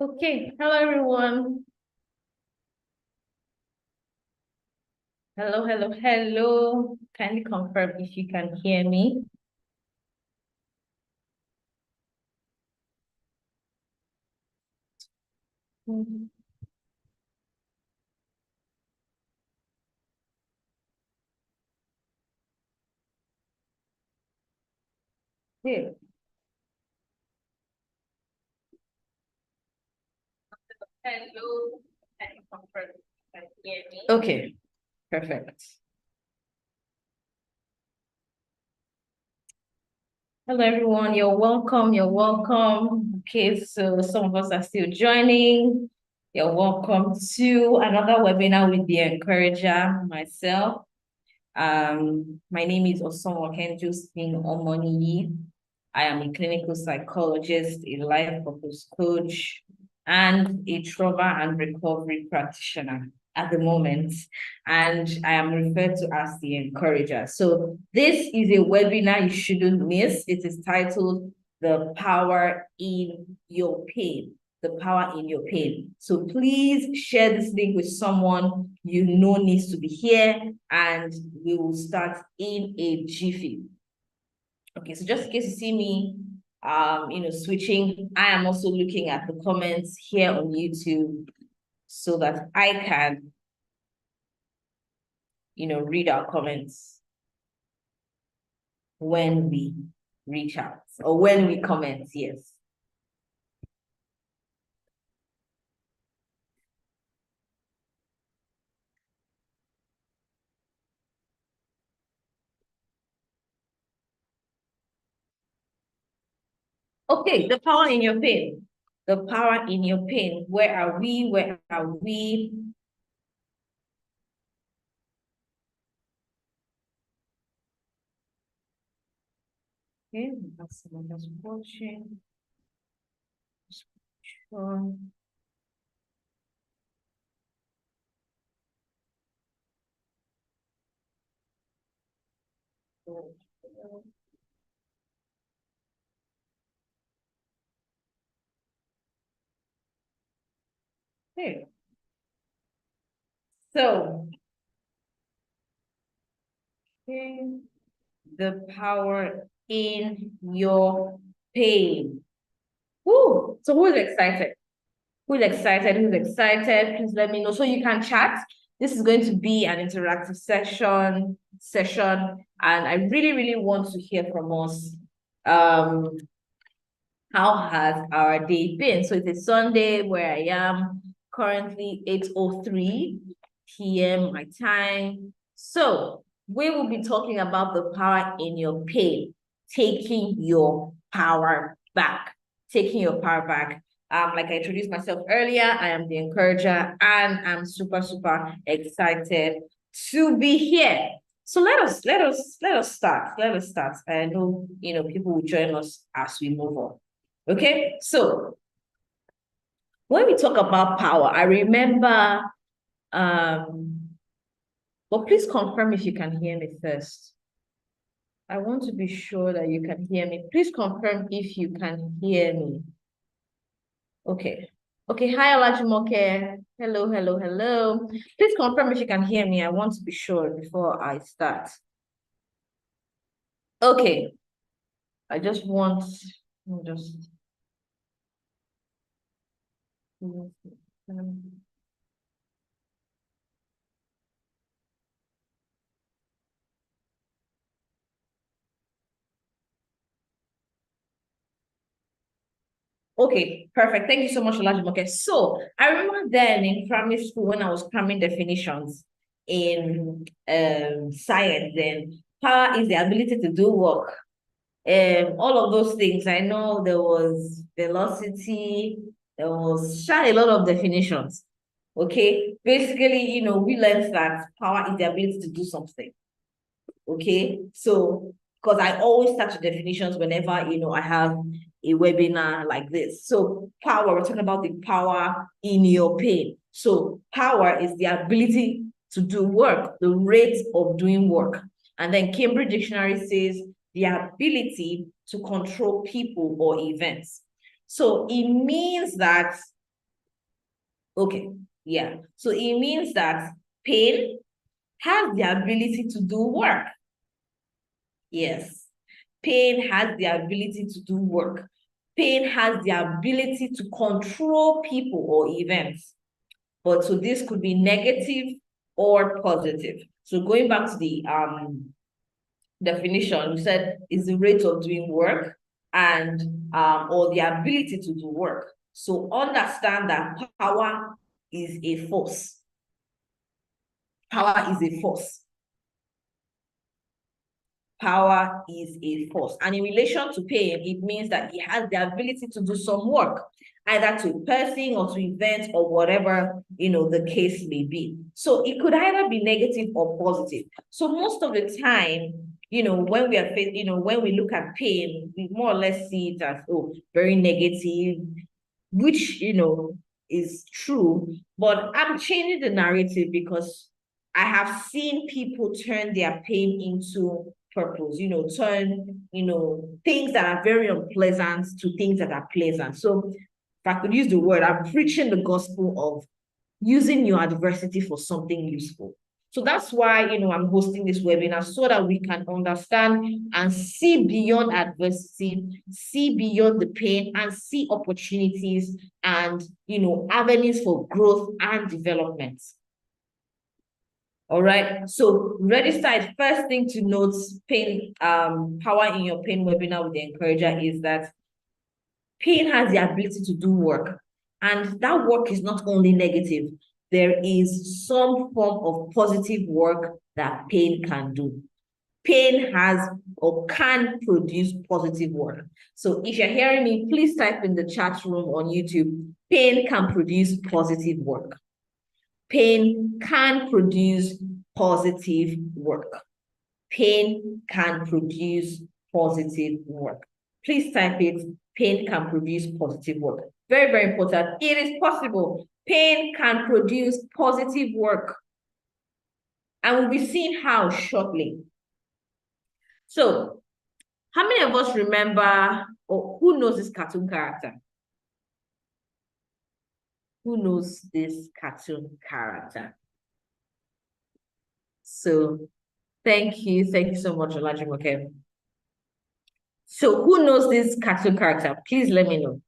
Okay, hello everyone. Hello. Kindly confirm if you can hear me. Mhm. Okay. Hello. Kindly confirm if you can hear me. Okay, perfect. Hello everyone, you're welcome. Okay, so some of us are still joining. You're welcome to another webinar with the Encourager, myself. My name is Osomo Kenju Omoniyi. I am a clinical psychologist, a life purpose coach, and a trauma and recovery practitioner at the moment. And I am referred to as the encourager. So this is a webinar you shouldn't miss. It is titled The Power in Your Pain. The power in your pain. So please share this link with someone you know needs to be here, and we will start in a jiffy. Okay, so just in case you see me, switching, I am also looking at the comments here on YouTube so that I can, read our comments when we reach out or when we comment. Yes. Okay, the power in your pain. The power in your pain. Where are we? Where are we? Okay, that's someone that's watching. Sure. Okay. So, okay, the power in your pain. Woo! So who is excited? Who's excited? Who's excited? Please let me know so you can chat. This is going to be an interactive session, and I really want to hear from us. Um, how has our day been? So it's a Sunday where I am currently 8:03 p.m. my time. So we will be talking about the power in your pain, taking your power back, taking your power back. Like I introduced myself earlier, I am the encourager, and I'm super excited to be here. So let us start. Let us start. I know people will join us as we move on. Okay, so when we talk about power, I remember, but please confirm if you can hear me first. I want to be sure that you can hear me. Please confirm if you can hear me. Okay. Okay, hi Olajumoke. Hello. Please confirm if you can hear me. I want to be sure before I start. Okay, I just want, just. Okay, perfect. Thank you so much, Olajumoke. So I remember then in primary school when I was cramming definitions in science, then power is the ability to do work. All of those things. I know there was velocity, there was a lot of definitions. Okay, basically, we learned that power is the ability to do something. Okay, so because I always start with definitions whenever I have a webinar like this. So power, we're talking about the power in your pain. So power is the ability to do work, the rate of doing work. And then Cambridge Dictionary says the ability to control people or events. So it means that Okay, yeah. So it means that pain has the ability to do work. Yes. Pain has the ability to do work. Pain has the ability to control people or events. But so this could be negative or positive. So going back to the definition, you said is the rate of doing work and or the ability to do work. So understand that power is a force. Power is a force. Power is a force. And in relation to pain, it means that he has the ability to do some work, either to a person or to events or whatever, the case may be. So it could either be negative or positive. So most of the time, when we are, when we look at pain, we more or less see it as, very negative, which, is true. But I'm changing the narrative because I have seen people turn their pain into purpose, turn, things that are very unpleasant to things that are pleasant. So if I could use the word, I'm preaching the gospel of using your adversity for something useful. So that's why, I'm hosting this webinar so that we can understand and see beyond adversity, see beyond the pain, and see opportunities and, avenues for growth and development. All right. So register. First thing to note, pain, power in your pain webinar with the encourager is that pain has the ability to do work. And that work is not only negative, there is some form of positive work that pain can do. Pain has or can produce positive work. So if you're hearing me, please type in the chat room on YouTube, pain can produce positive work. Pain can produce positive work. Pain can produce positive work. Please type it. Pain can produce positive work. Very, very important. It is possible. Pain can produce positive work. And we'll be seeing how shortly. So, how many of us remember or who knows this cartoon character? Who knows this cartoon character? So, thank you. Thank you so much, Olajumoke. So, who knows this cartoon character? Please let me know.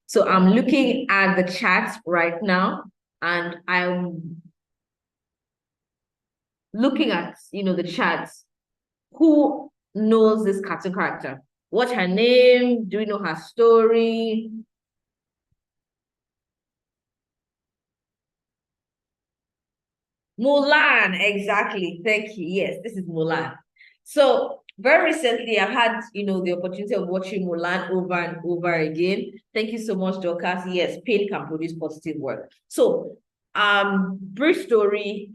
So I'm looking at the chat right now, and I'm looking at, the chat. Who knows this cartoon character? What's her name? Do we know her story? Mulan, exactly. Thank you. Yes, this is Mulan. So very recently, I've had, the opportunity of watching Mulan over and over again. Thank you so much, Dorcas. Yes, pain can produce positive work. So, brief story.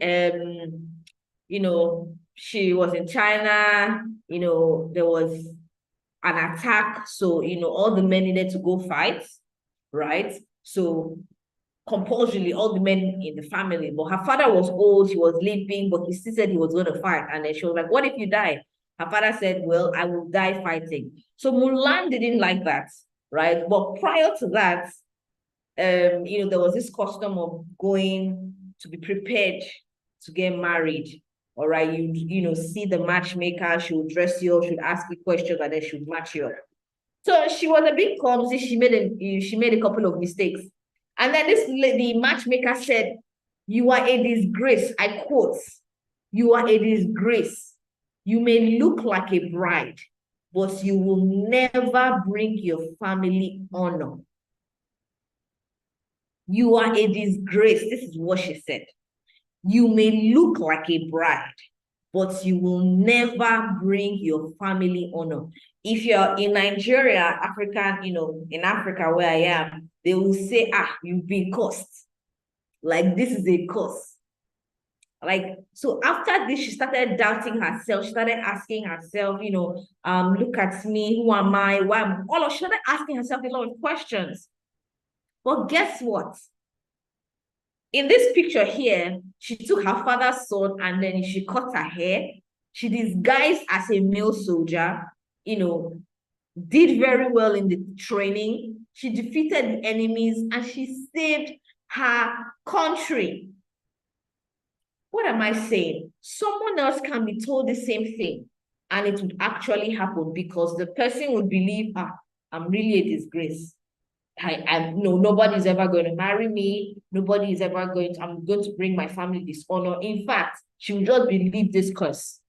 She was in China. There was an attack. So, all the men needed to go fight, right? So compulsorily all the men in the family. But her father was old, he was limping, but he still said he was going to fight. And then she was like, what if you die? Her father said, well, I will die fighting. So Mulan didn't like that, right? But prior to that, there was this custom of going to be prepared to get married. All right, you see the matchmaker, she would dress you up, she would ask you questions, and then she would match you up. So she was a bit clumsy. She made a couple of mistakes. And then the matchmaker said, you are a disgrace. I quote, you are a disgrace. You may look like a bride, but you will never bring your family honor. You are a disgrace. This is what she said. You may look like a bride, but you will never bring your family honor. If you're in Nigeria, African, in Africa where I am, they will say, you've been cursed. Like, this is a curse. Like, so after this, she started doubting herself. She started asking herself, look at me, who am I? Why am I? She started asking herself a lot of questions. But guess what? In this picture here, she took her father's sword and then she cut her hair. She disguised as a male soldier, did very well in the training. She defeated the enemies and she saved her country. What am I saying? Someone else can be told the same thing and it would actually happen because the person would believe, I'm really a disgrace. No, nobody's ever going to marry me. Nobody is ever I'm going to bring my family dishonor. In fact, she will just believe this curse.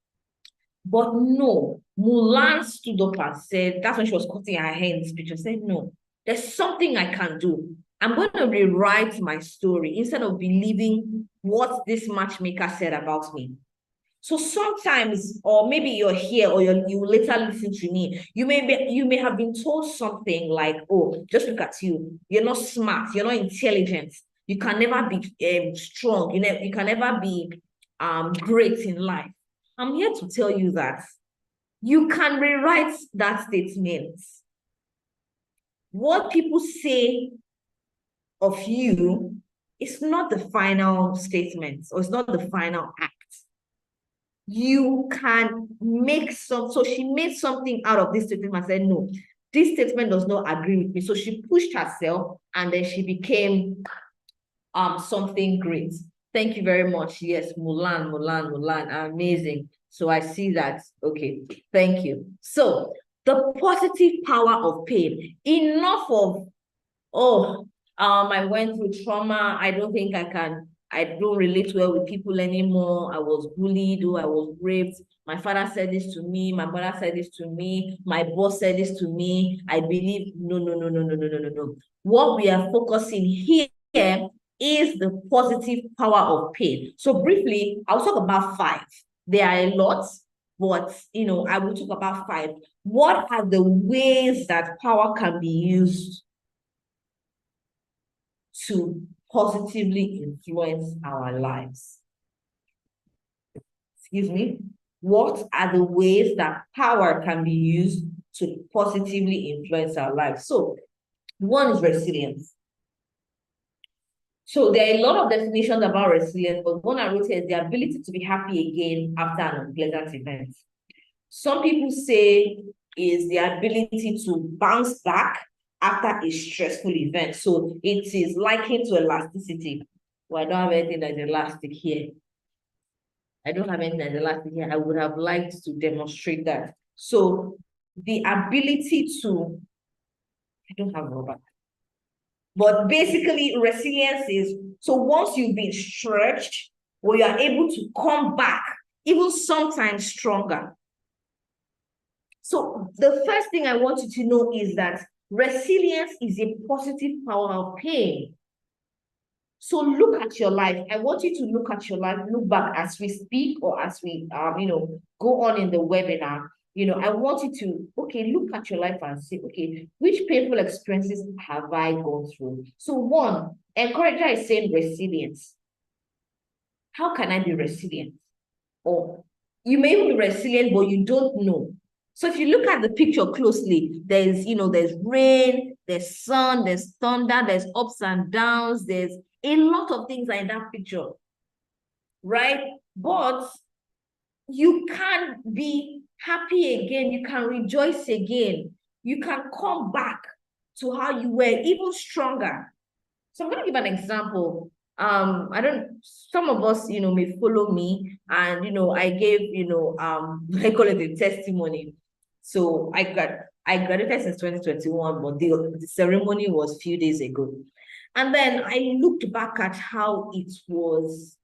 But no, Mulan stood up and said, that's when she was cutting her hair in this picture, said, no, there's something I can do. I'm going to rewrite my story instead of believing what this matchmaker said about me. So sometimes, or maybe you're here or you later listen to me, you may have been told something like, oh, just look at you. You're not smart. You're not intelligent. You can never be strong. You can never be great in life. I'm here to tell you that you can rewrite that statement. What people say of you is not the final statement, or it's not the final act. You can make so she made something out of this statement and said, no, this statement does not agree with me. So she pushed herself and then she became something great. Thank you very much. Yes, Mulan, amazing. So I see that. Okay, thank you. So the positive power of pain. Enough of, I went through trauma. I don't think I don't relate well with people anymore. I was bullied or I was raped. My father said this to me. My mother said this to me. My boss said this to me. I believe, no. What we are focusing here is the positive power of pain. So briefly, I'll talk about 5. There are a lot, but I will talk about 5. What are the ways that power can be used to positively influence our lives? Excuse me. What are the ways that power can be used to positively influence our lives? So, one is resilience. So there are a lot of definitions about resilience, but one I wrote here is the ability to be happy again after an unpleasant event. Some people say is the ability to bounce back after a stressful event. So it is likened to elasticity. Well, I don't have anything that's elastic here. I don't have anything that's elastic here. I would have liked to demonstrate that. So the ability to, I don't have rubber. But basically, resilience is, so once you've been stretched, or you are able to come back, even sometimes stronger. So the first thing I want you to know is that resilience is a positive power of pain. So look at your life. I want you to look at your life, look back as we speak or as we, go on in the webinar. I want you to, look at your life and say, okay, which painful experiences have I gone through? So one, encourager is saying resilience. How can I be resilient? Or you may be resilient, but you don't know. So if you look at the picture closely, there's rain, there's sun, there's thunder, there's ups and downs, there's a lot of things are in that picture, right? But you can be happy again. You can rejoice again. You can come back to how you were, even stronger. So I'm going to give an example. Some of us, may follow me and, I gave, I call it a testimony. So I graduated since 2021, but the ceremony was a few days ago. And then I looked back at how it was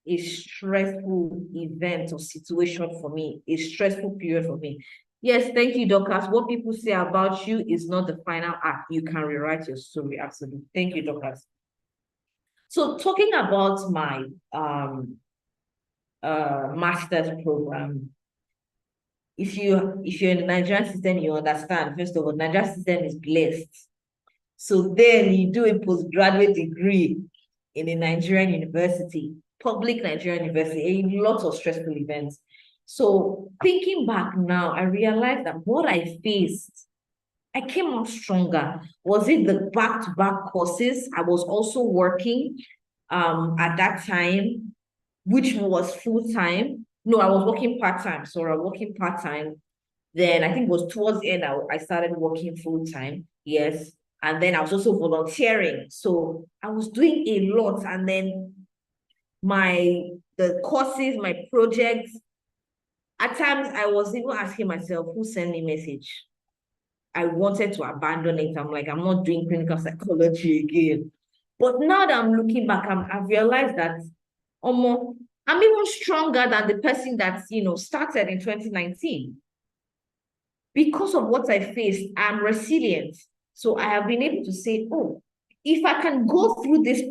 a stressful event or situation for me, a stressful period for me. Yes, thank you, Dorcas. What people say about you is not the final act. You can rewrite your story. Absolutely. Thank you, Dorcas. So talking about my master's program, if you're in the Nigerian system, you understand, first of all, Nigerian system is blessed. So then you do a postgraduate degree in a Nigerian university, public Nigerian university, a lot of stressful events. So thinking back now, I realized that what I faced, I came out stronger. Was it the back-to-back courses? I was also working at that time, which was full-time. No, I was working part-time. So I was working part-time. Then I think it was towards the end, I started working full-time. Yes. And then I was also volunteering. So I was doing a lot. And then the courses, my projects, at times I was even asking myself, who sent me message? I wanted to abandon it. I'm like, I'm not doing clinical psychology again. But now that I'm looking back, I've realized that I'm even stronger than the person that, started in 2019. Because of what I faced, I'm resilient. So I have been able to say, oh, if I can go through this,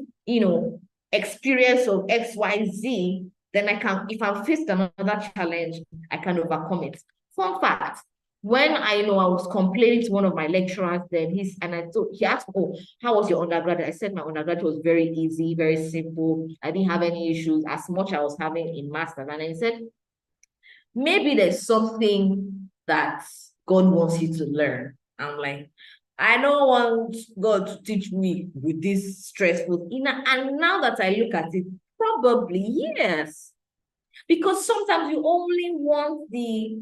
experience of XYZ, then I can, if I'm faced another challenge, I can overcome it. Fun fact, when I was complaining to one of my lecturers, then he asked, oh, how was your undergraduate? I said my undergraduate was very easy, very simple. I didn't have any issues as much I was having in master's. And he said, maybe there's something that God wants you to learn. I'm like, I don't want God to teach me with this stressful. And now that I look at it, probably yes. Because sometimes you only want the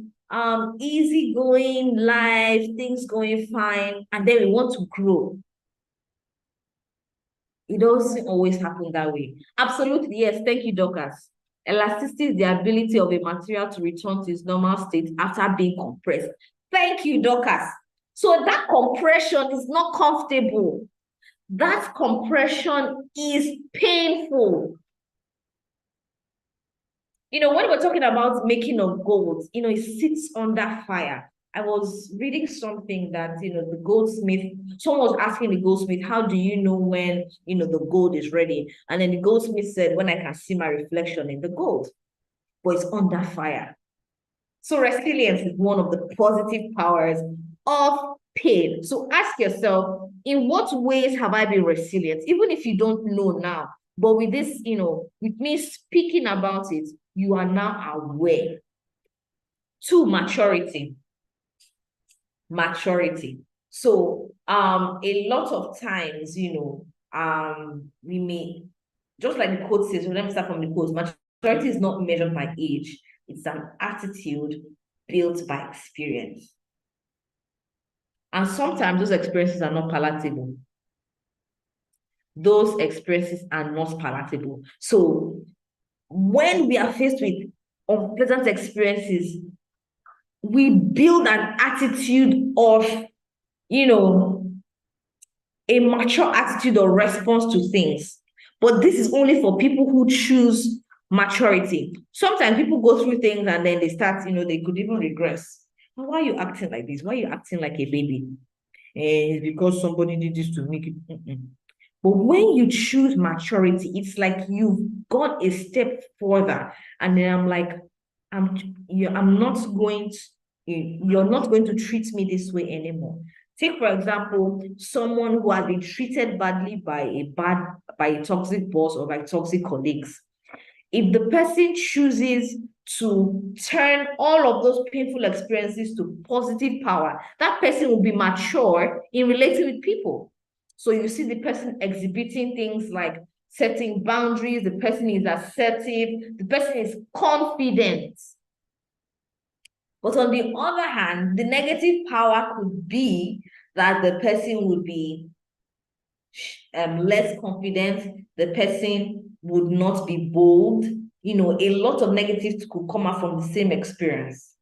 easygoing life, things going fine, and then we want to grow. It doesn't always happen that way. Absolutely, yes. Thank you, Dorcas. Elasticity is the ability of a material to return to its normal state after being compressed. Thank you, Dorcas. So that compression is not comfortable. That compression is painful. When we're talking about making of gold, it sits under fire. I was reading something that, the goldsmith, someone was asking the goldsmith, how do you know when, the gold is ready? And then the goldsmith said, when I can see my reflection in the gold, but it's under fire. So resilience is one of the positive powers of pain. So ask yourself, in what ways have I been resilient? Even if you don't know now, but with this, with me speaking about it, you are now aware. 2, maturity. Maturity. So a lot of times, we may, just like the quote says, so let me start from the quote, maturity is not measured by age, it's an attitude built by experience. And sometimes those experiences are not palatable. Those experiences are not palatable. So when we are faced with unpleasant experiences, we build an attitude of, a mature attitude or response to things. But this is only for people who choose maturity. Sometimes people go through things and then they start, they could even regress. Why are you acting like this? Why are you acting like a baby? It's because somebody did this to make it. But when you choose maturity, it's like you've gone a step further. And then I'm like, I'm not going to, you're not going to treat me this way anymore. Take, for example, someone who has been treated badly by a toxic boss or by toxic colleagues. If the person chooses to turn all of those painful experiences to positive power, that person will be mature in relating with people. So you see the person exhibiting things like setting boundaries, the person is assertive, the person is confident. But on the other hand, the negative power could be that the person would be less confident, the person would not be bold. A lot of negatives could come out from the same experience.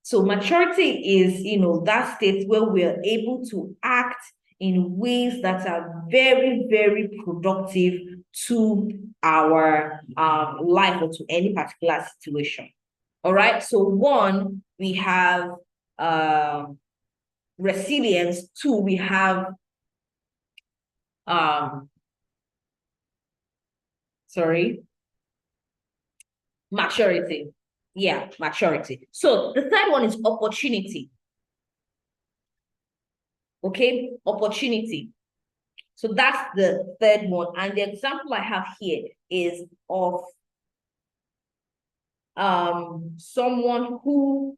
So maturity is, that state where we are able to act in ways that are very, very productive to our life or to any particular situation. All right. So 1, we have resilience. 2, we have maturity. Yeah, maturity. So the third one is opportunity. Okay, opportunity. So that's the third one. And the example I have here is of someone who,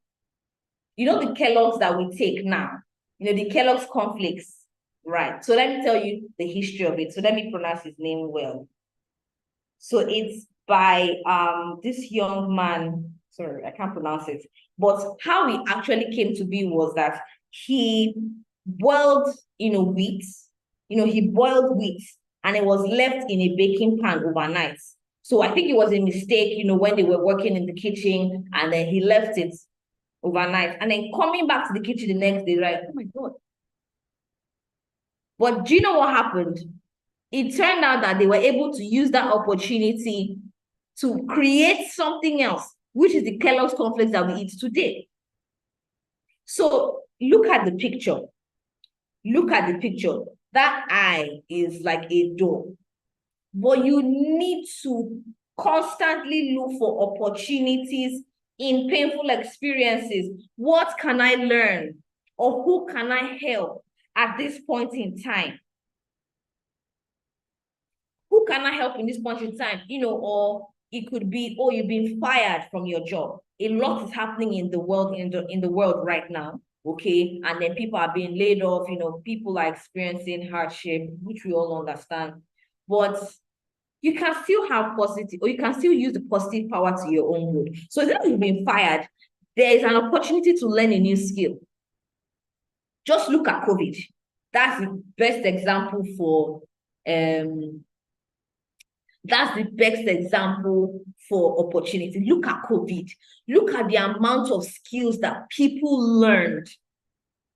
the Kellogg's that we take now, the Kellogg's cornflakes, right? So let me tell you the history of it. So let me pronounce his name well. So it's by this young man, sorry, I can't pronounce it, but how he actually came to be was that he boiled, wheat. He boiled wheat and it was left in a baking pan overnight. So I think it was a mistake, when they were working in the kitchen, and then he left it overnight. And then coming back to the kitchen the next day, like, oh my God. But do you know what happened? It turned out that they were able to use that opportunity to create something else, which is the Kellogg's cornflakes that we eat today. So look at the picture. Look at the picture. That eye is like a door. But you need to constantly look for opportunities in painful experiences. What can I learn? Or who can I help at this point in time? Who can I help in this point in time? Or it could be, oh, you've been fired from your job. A lot is happening in the world, in the world right now. Okay. And then people are being laid off, people are experiencing hardship, which we all understand. But you can still have positive, or you can still use the positive power to your own good. So if you've been fired, there is an opportunity to learn a new skill. Just look at COVID. That's the best example for opportunity. Look at COVID. Look at the amount of skills that people learned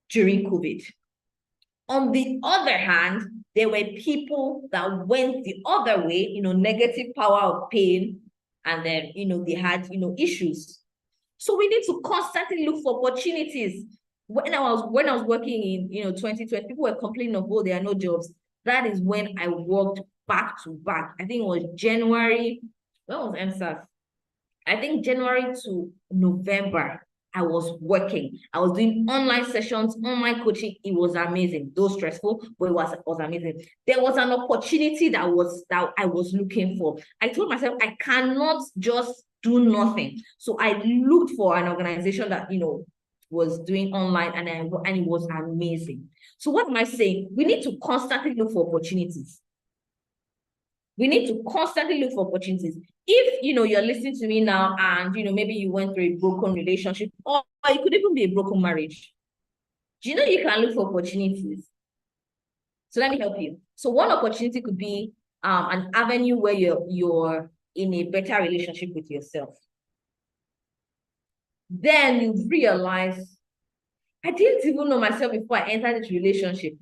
during COVID. On the other hand, there were people that went the other way, negative power of pain, and then, they had, issues. So we need to constantly look for opportunities. When I was working in, 2020, people were complaining of, oh, there are no jobs. That is when I worked back to back. I think it was January. When was EndSARS? I think January to November, I was working. I was doing online sessions, online coaching. It was amazing. Though stressful, but it was amazing. There was an opportunity that I was looking for. I told myself I cannot just do nothing. So I looked for an organization that, was doing online, and it was amazing. So what am I saying? We need to constantly look for opportunities. We need to constantly look for opportunities. If, you're listening to me now and, maybe you went through a broken relationship, or it could even be a broken marriage. Do you know you can look for opportunities? So let me help you. So one opportunity could be an avenue where you're in a better relationship with yourself. Then you realize, I didn't even know myself before I entered this relationship.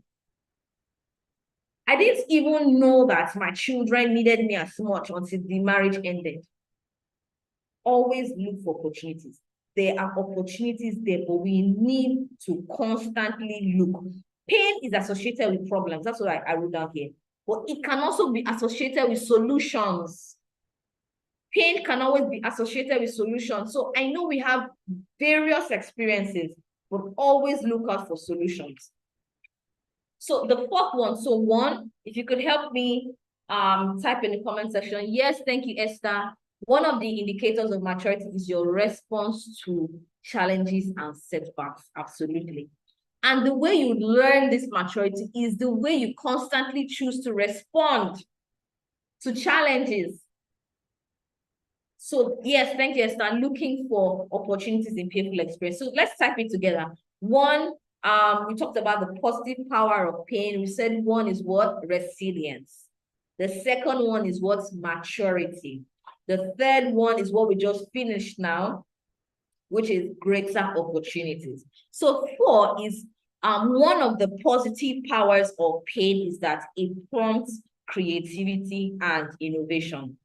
I didn't even know that my children needed me as much until the marriage ended. Always look for opportunities. There are opportunities there, but we need to constantly look. Pain is associated with problems. That's what I wrote down here. But it can also be associated with solutions. Pain can always be associated with solutions. So I know we have various experiences, but always look out for solutions. So the fourth one, so one, if you could help me type in the comment section. Yes, thank you, Esther. One of the indicators of maturity is your response to challenges and setbacks. Absolutely. And the way you learn this maturity is the way you constantly choose to respond to challenges. So yes, thank you, Esther. Looking for opportunities in painful experience. So let's type it together. One, we talked about the positive power of pain. We said one is what? Resilience. The second one is what's maturity. The third one is what we just finished now, which is greater opportunities. So four is one of the positive powers of pain is that it prompts creativity and innovation.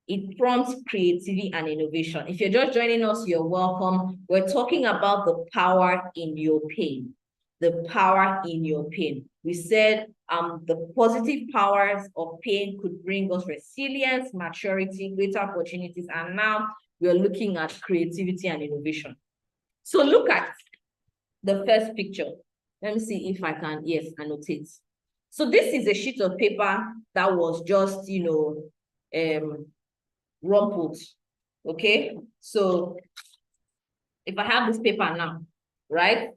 It prompts creativity and innovation. If you're just joining us, you're welcome. We're talking about the power in your pain. The power in your pain. We said the positive powers of pain could bring us resilience, maturity, greater opportunities, and now we're looking at creativity and innovation. So look at the first picture. Let me see if I can, yes, annotate. So this is a sheet of paper that was just, rumpled. Okay, so if I have this paper now, right?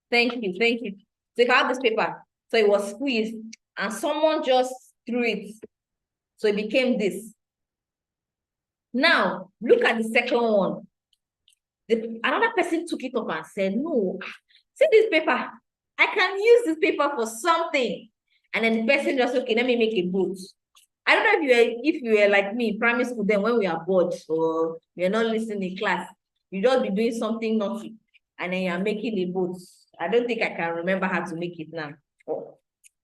Thank you. So if I have this paper, so it was squeezed and someone just threw it, so it became this. Now look at the second one. Another person took it up and said, no, see this paper, I can use this paper for something. And then the person just, okay, let me make a boat. I don't know if you were like me in primary school, then when we are bored or we are not listening in class, you just be doing something naughty and then you're making a boat. I don't think I can remember how to make it now. Oh.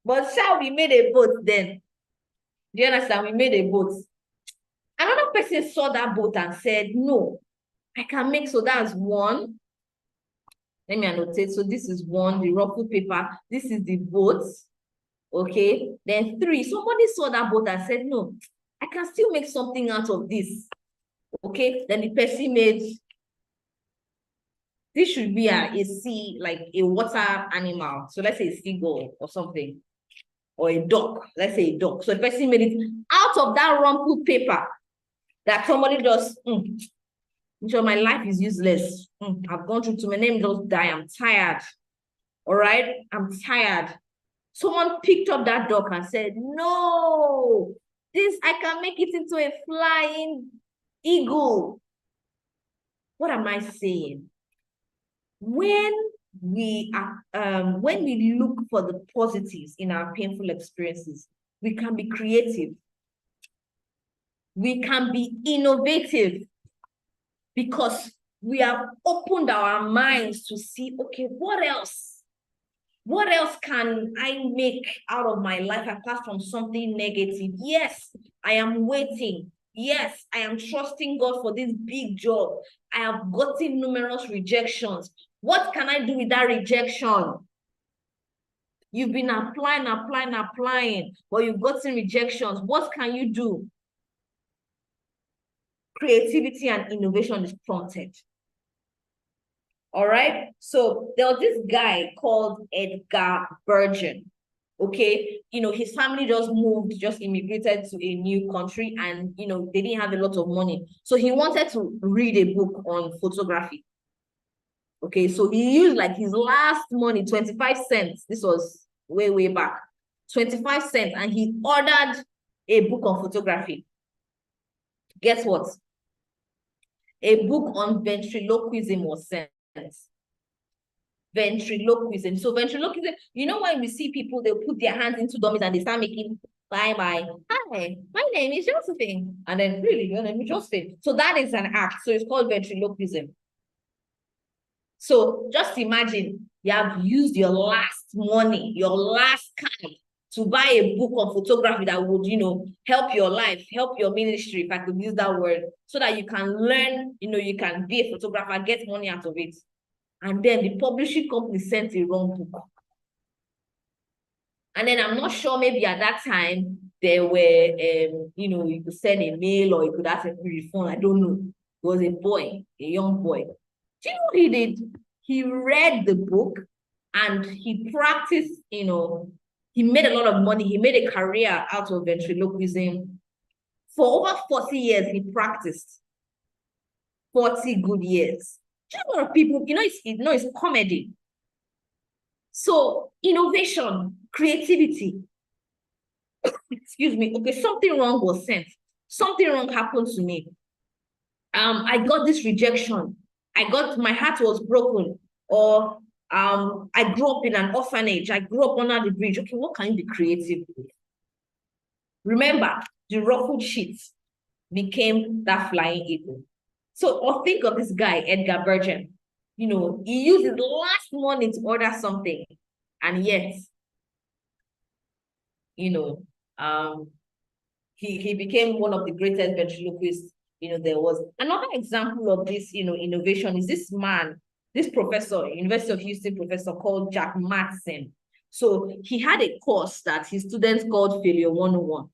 But shall we made a boat then? Do you understand? We made a boat. Another person saw that boat and said, no, I can make, so that's one. Let me annotate. So this is one, the ruffled paper. This is the boat. Okay. Then three, somebody saw that boat and said, no, I can still make something out of this. Okay. Then the person made, this should be a sea, like a water animal. So let's say a seagull or something. Or a duck. Let's say a duck. So the person made it out of that rumpled paper that somebody just, so my life is useless. I've gone through too many, name just die. I'm tired. All right. I'm tired. Someone picked up that duck and said, no, this, I can make it into a flying eagle. What am I saying? When we look for the positives in our painful experiences, we can be creative. We can be innovative because we have opened our minds to see, okay, what else? What else can I make out of my life apart from something negative? Yes, I am waiting. Yes, I am trusting God for this big job. I have gotten numerous rejections. What can I do with that rejection? You've been applying, but you've gotten rejections. What can you do? Creativity and innovation is prompted. All right. So there was this guy called Edgar Bergen. Okay. His family just immigrated to a new country and, they didn't have a lot of money. So he wanted to read a book on photography. Okay. So he used like his last money, 25 cents. This was way, way back. 25 cents. And he ordered a book on photography. Guess what? A book on ventriloquism was sent. Ventriloquism. So ventriloquism, when we see people, they'll put their hands into dummies and they start making bye. Hi, my name is Josephine. And then really, your name is Josephine. So that is an act. So it's called ventriloquism. So just imagine you have used your last money, your last card to buy a book on photography that would, help your life, help your ministry, if I could use that word, so that you can learn, you can be a photographer, get money out of it. And then the publishing company sent a wrong book. And then I'm not sure, maybe at that time, there were, you could send a mail or you could ask a refund. I don't know. It was a boy, a young boy. Do you know what he did? He read the book and he practiced, he made a lot of money. He made a career out of ventriloquism. For over 40 years, he practiced. 40 good years. A lot of people, it's comedy. So innovation, creativity. Excuse me. Okay, something wrong was sent. Something wrong happened to me. I got this rejection. My heart was broken. Or I grew up in an orphanage. I grew up under the bridge. Okay, what can you be creative with? Remember, the ruffled sheet became that flying eagle. So, or think of this guy, Edgar Bergen. He used his last money to order something. And yet, he became one of the greatest ventriloquists, there was. Another example of this, innovation is this man, this professor, University of Houston professor called Jack Mattson. So he had a course that his students called Failure 101.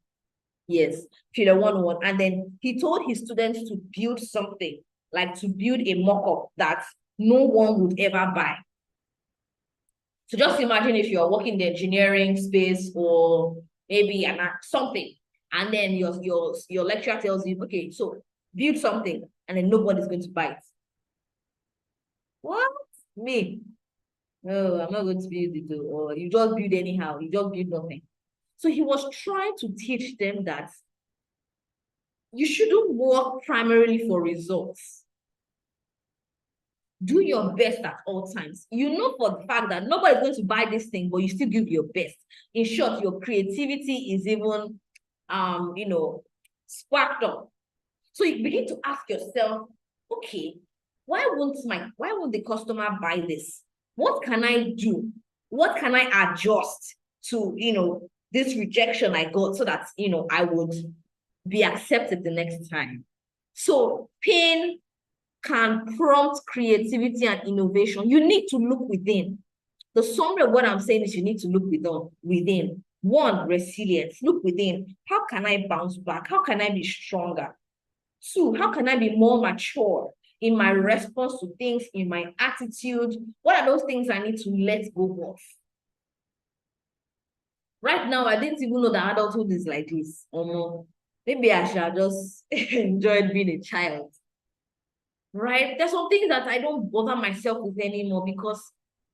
Yes, Failure 101. And then he told his students to build something, like to build a mock-up that no one would ever buy. So just imagine if you are working in the engineering space or maybe something, and then your lecturer tells you, okay, so build something, and then nobody's going to buy it. What? Me? No, I'm not going to build it, or you just build anyhow, you just build nothing. So he was trying to teach them that you shouldn't work primarily for results. Do your best at all times. You know for the fact that nobody's going to buy this thing, but you still give your best. In short, your creativity is even, sparked up. So you begin to ask yourself, okay, why won't the customer buy this? What can I do? What can I adjust to, this rejection I got so that, I would be accepted the next time? So pain can prompt creativity and innovation. You need to look within. The summary of what I'm saying is you need to look within. One, resilience. Look within. How can I bounce back? How can I be stronger? Two, how can I be more mature in my response to things, in my attitude? What are those things I need to let go of? Right now, I didn't even know that adulthood is like this. Maybe I should just enjoy being a child. Right? There's some things that I don't bother myself with anymore because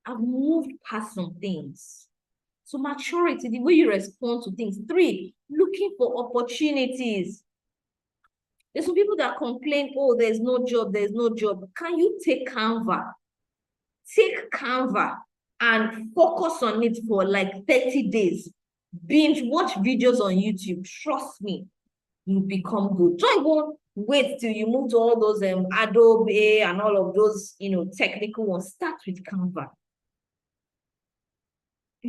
I've moved past some things. So maturity, the way you respond to things. Three, looking for opportunities. There's some people that complain, oh, there's no job. Can you take Canva? Take Canva and focus on it for like 30 days. Binge, watch videos on YouTube. Trust me, you become good. Don't go wait till you move to all those Adobe and all of those, technical ones. Start with Canva.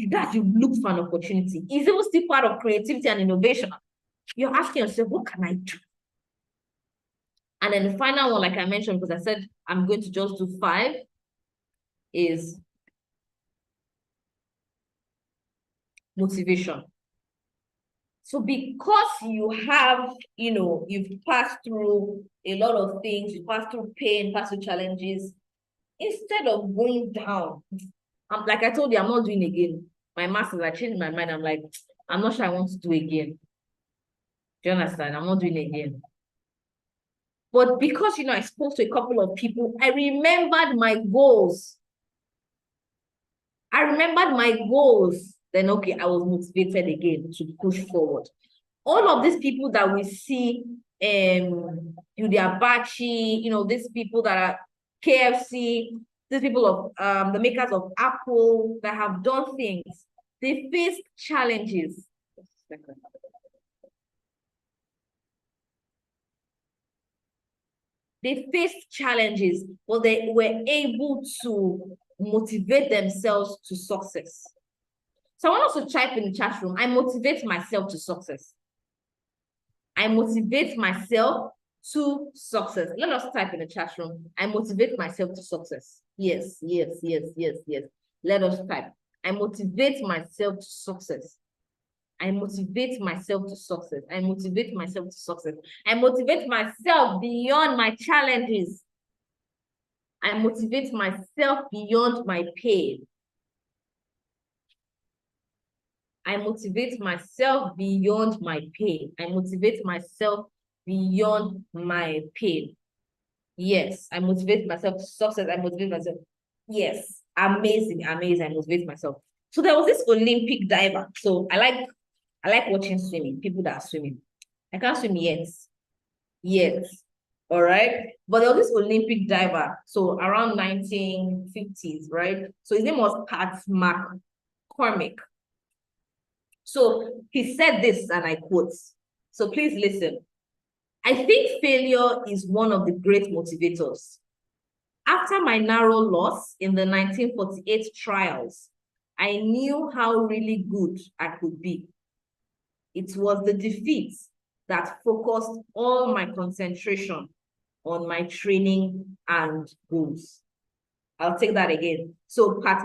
That you look for an opportunity. It's even still part of creativity and innovation. You're asking yourself, what can I do? And then the final one, like I mentioned, because I said I'm going to just do 5, is motivation. So because you have, you've passed through a lot of things, you passed through pain, passed through challenges, instead of going down, like I told you, I'm not doing again. My masters, I changed my mind. I'm like, I'm not sure I want to do again. Do you understand? I'm not doing again. But because, I spoke to a couple of people, I remembered my goals. Then, okay, I was motivated again to push forward. All of these people that we see, Abachi, these people that are KFC, these people of the makers of Apple that have done things, they faced challenges. They faced challenges, but they were able to motivate themselves to success. So I want us to type in the chat room. I motivate myself to success. I motivate myself to success. Let us type in the chat room. I motivate myself to success. Yes. Let us type. I motivate myself to success. I motivate myself to success. I motivate myself to success. I motivate myself beyond my challenges. I motivate myself beyond my pain. I motivate myself beyond my pain. I motivate myself beyond my pain. Yes, I motivate myself to success. I motivate myself. Yes, amazing. I motivate myself. So there was this Olympic diver. So I like watching swimming, people that are swimming. I can't swim yet. All right. But there was this Olympic diver. So around 1950s, right? So his name was Pat McCormick. So he said this, and I quote. So please listen. I think failure is one of the great motivators. After my narrow loss in the 1948 trials, I knew how really good I could be. It was the defeat that focused all my concentration on my training and goals. I'll take that again. So Pat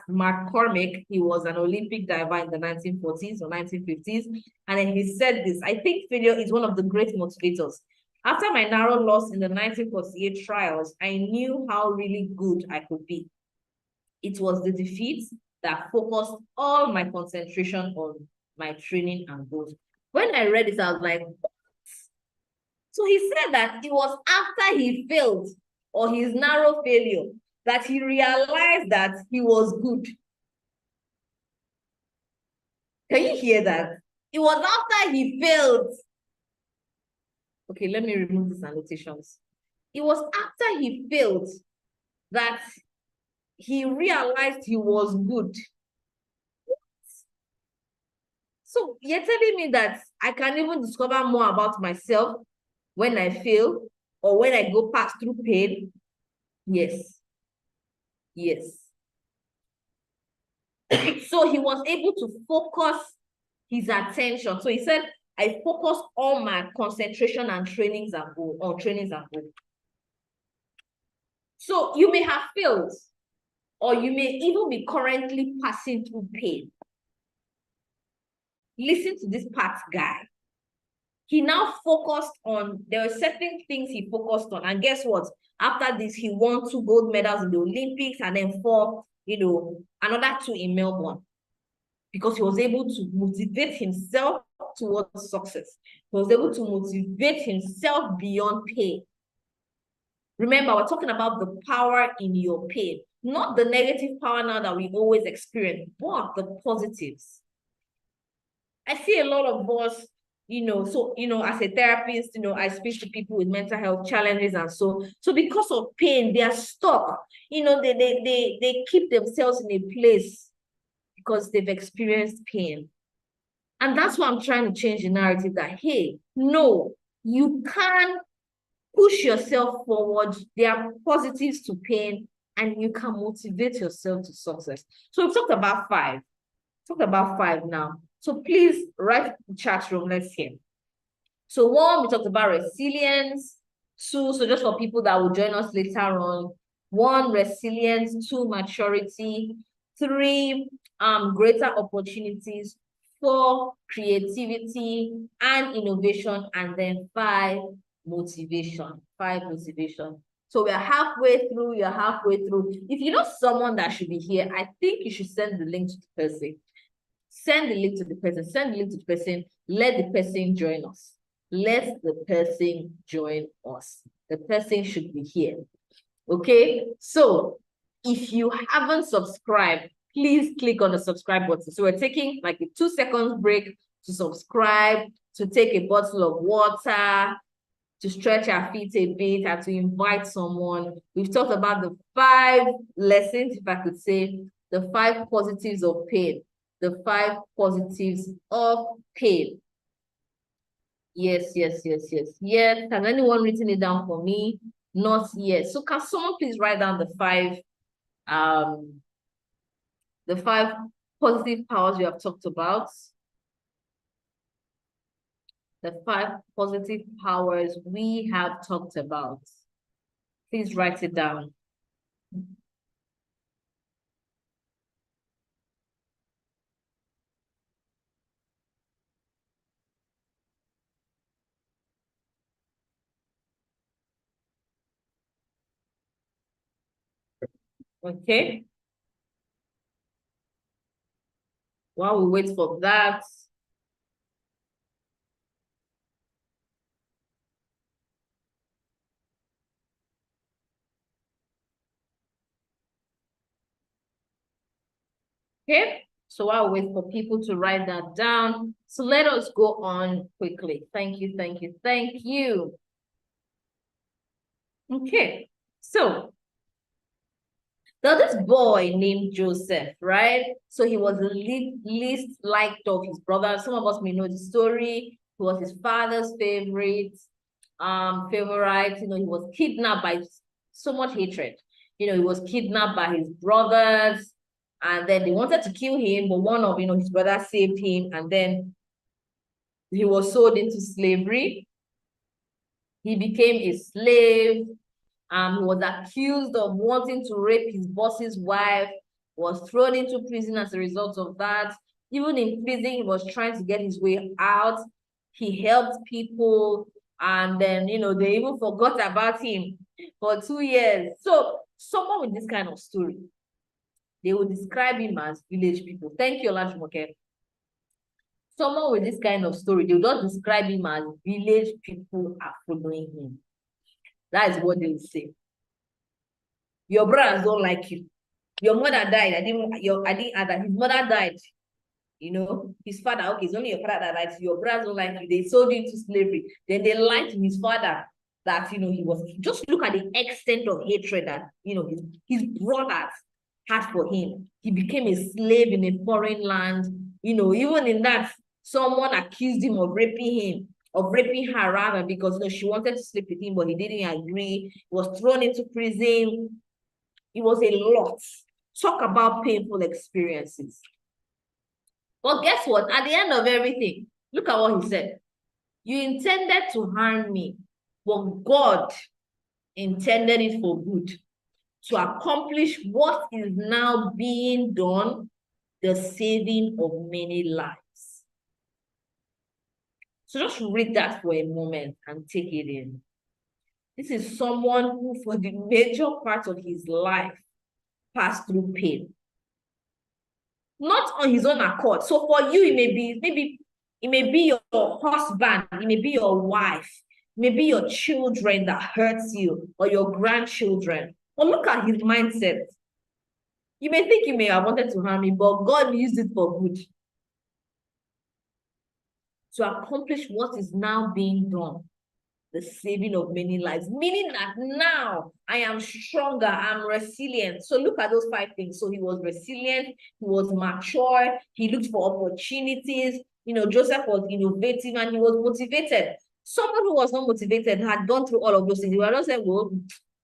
McCormick, he was an Olympic diver in the 1940s or 1950s. And then he said this, I think failure is one of the great motivators. After my narrow loss in the 1948 trials, I knew how really good I could be. It was the defeat that focused all my concentration on my training and goals. When I read it, I was like, what? So he said that it was after he failed or his narrow failure that he realized that he was good. Can you hear that? It was after he failed. Okay, let me remove these annotations. It was after he failed that he realized he was good. So you're telling me that I can even discover more about myself when I fail or when I go pass through pain? Yes. Yes. So he was able to focus his attention. So he said, I focus all my concentration and trainings and goal on trainings and goal. So you may have failed, or you may even be currently passing through pain. Listen to this part, guy. He now focused on, there were certain things he focused on. And guess what? After this, he won 2 gold medals in the Olympics and then 4, another 2 in Melbourne. Because he was able to motivate himself towards success. He was able to motivate himself beyond pain. Remember, we're talking about the power in your pain, not the negative power now that we always experience, but the positives. I see a lot of us, as a therapist, I speak to people with mental health challenges and so because of pain, they are stuck. They keep themselves in a place because they've experienced pain. And that's why I'm trying to change the narrative that, hey, no, you can push yourself forward. There are positives to pain and you can motivate yourself to success. So we've talked about 5. Talked about 5 now. So please write the chat room. Let's hear. So 1, we talked about resilience. 2, so just for people that will join us later on. 1, resilience. 2, maturity. 3, greater opportunities. 4, creativity and innovation. And then 5, motivation. 5, motivation. So we're halfway through. You're halfway through. If you know someone that should be here, I think you should send the link to the person. Send the link to the person. Send the link to the person. Let the person join us. Let the person join us. The person should be here. Okay? So if you haven't subscribed, please click on the subscribe button. So we're taking like a 2 seconds break to subscribe, to take a bottle of water, to stretch our feet a bit, and to invite someone. We've talked about the 5 lessons, if I could say, the 5 positives of pain. The 5 positives of pain. Yes. Has anyone written it down for me? Not yet. So can someone please write down the 5 positive powers we have talked about? The 5 positive powers we have talked about. Please write it down. Okay. While we wait for that, okay, so while we wait for people to write that down, so let us go on quickly. Thank you. Okay, so now this boy named Joseph, right? So he was the least liked of his brothers. Some of us may know the story. He was his father's favorite. He was kidnapped by so much hatred. He was kidnapped by his brothers, and then they wanted to kill him, but one of his brothers saved him, and then he was sold into slavery. He became a slave. He was accused of wanting to rape his boss's wife, was thrown into prison as a result of that. Even in prison, he was trying to get his way out. He helped people, and then, they even forgot about him for 2 years. So someone with this kind of story, they would describe him as village people. Thank you, Olajumoke. Someone with this kind of story, they would not describe him as village people are following him. That is what they will say. Your brothers don't like you. Your mother died. I didn't add that. His mother died. His father, okay, it's only your father that died. Your brothers don't like you. They sold you into slavery. Then they lied to his father that, he was, just look at the extent of hatred that, his brothers had for him. He became a slave in a foreign land. Even in that, someone accused him of raping her rather, because she wanted to sleep with him, but he didn't agree. He was thrown into prison. It was a lot. Talk about painful experiences. But guess what? At the end of everything, look at what he said. You intended to harm me, but God intended it for good, to accomplish what is now being done, the saving of many lives. So just read that for a moment and take it in. This is someone who, for the major part of his life, passed through pain. Not on his own accord. So for you, it may be your husband, it may be your wife, it may be your children that hurts you, or your grandchildren. But look at his mindset. You may think he may have wanted to harm me, but God used it for good, to accomplish what is now being done, the saving of many lives. Meaning that now I am stronger, I'm resilient. So look at those 5 things. So he was resilient, he was mature, he looked for opportunities. Joseph was innovative and he was motivated. Someone who was not motivated had gone through all of those things. He would not say, well,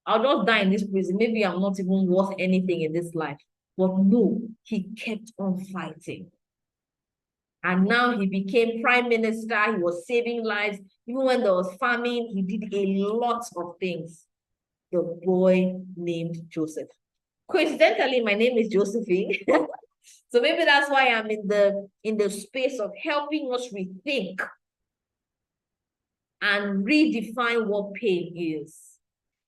I'll just die in this prison. Maybe I'm not even worth anything in this life. But no, he kept on fighting. And now he became prime minister. He was saving lives. Even when there was famine, he did a lot of things. The boy named Joseph. Coincidentally, my name is Josephine. So maybe that's why I'm in the space of helping us rethink and redefine what pain is.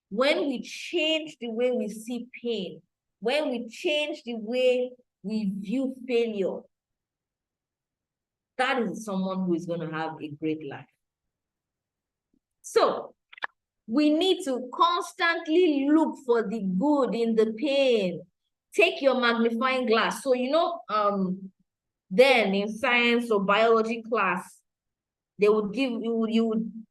When we change the way we see pain, when we change the way we view failure, that is someone who is going to have a great life. So we need to constantly look for the good in the pain. Take your magnifying glass. So, then in science or biology class, they would give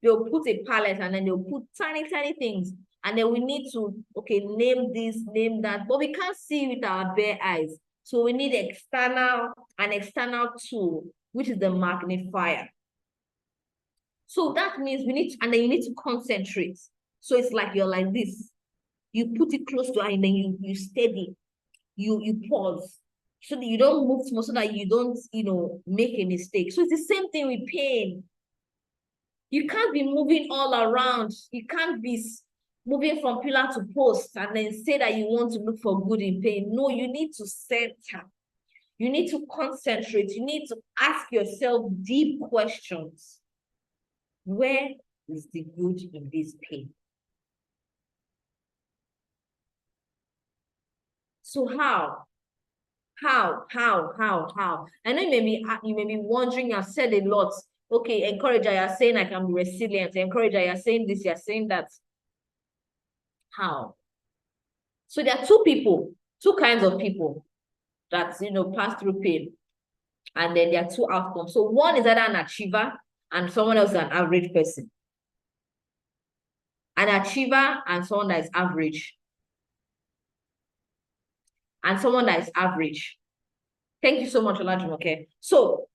they'll put a palette and then they'll put tiny, tiny things. And then we need to, name this, name that, but we can't see with our bare eyes. So we need an external tool, which is the magnifier. So that means and then you need to concentrate. So it's like you're like this. You put it close to her and then you steady. You pause. So that you don't move too much, so that you don't, make a mistake. So it's the same thing with pain. You can't be moving all around. You can't be moving from pillar to post and then say that you want to look for good in pain. No, you need to center. You need to concentrate. You need to ask yourself deep questions. Where is the good in this pain? So how? I know you may be wondering, I've said a lot. Okay, encourager, you're saying I can be resilient. Encourager, you're saying this, you're saying that. How? So there are two kinds of people that, pass through pain. And then there are 2 outcomes. So one is either an achiever and someone else is an average person. An achiever and someone that is average. And someone that is average. Thank you so much, Olajumoke. So